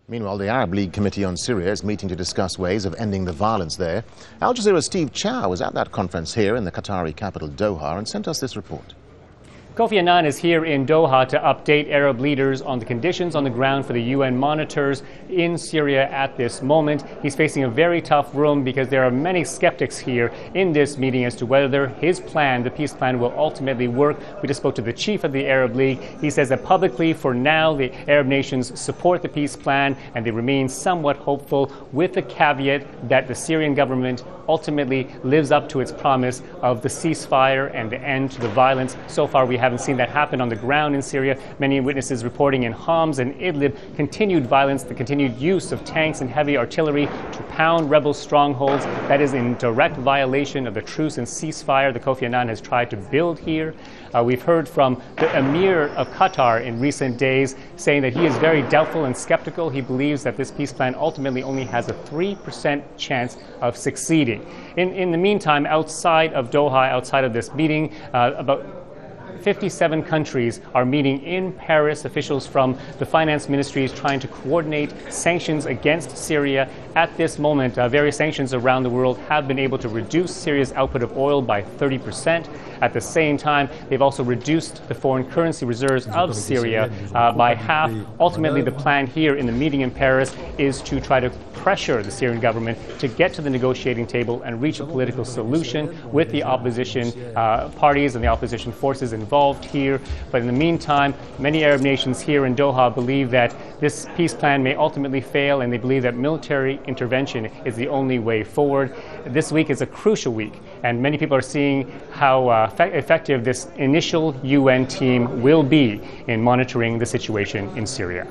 Meanwhile, the Arab League Committee on Syria is meeting to discuss ways of ending the violence there. Al Jazeera's Steve Chao was at that conference here in the Qatari capital Doha and sent us this report. Kofi Annan is here in Doha to update Arab leaders on the conditions on the ground for the UN monitors in Syria at this moment. He's facing a very tough room because there are many skeptics here in this meeting as to whether his plan, the peace plan, will ultimately work. We just spoke to the chief of the Arab League. He says that publicly, for now, the Arab nations support the peace plan and they remain somewhat hopeful, with the caveat that the Syrian government ultimately lives up to its promise of the ceasefire and the end to the violence. So far, we haven't seen that happen on the ground in Syria. Many witnesses reporting in Homs and Idlib continued violence, the continued use of tanks and heavy artillery to pound rebel strongholds. That is in direct violation of the truce and ceasefire that Kofi Annan has tried to build here. We've heard from the Emir of Qatar in recent days saying that he is very doubtful and skeptical. He believes that this peace plan ultimately only has a 3% chance of succeeding. In the meantime, outside of Doha, outside of this meeting, about 57 countries are meeting in Paris. Officials from the finance ministry is trying to coordinate sanctions against Syria. At this moment, various sanctions around the world have been able to reduce Syria's output of oil by 30%. At the same time, they've also reduced the foreign currency reserves of Syria by half. Ultimately, the plan here in the meeting in Paris is to try to pressure the Syrian government to get to the negotiating table and reach a political solution with the opposition parties and the opposition forces involved here. But in the meantime, many Arab nations here in Doha believe that this peace plan may ultimately fail, and they believe that military intervention is the only way forward. This week is a crucial week, and many people are seeing how effective this initial UN team will be in monitoring the situation in Syria.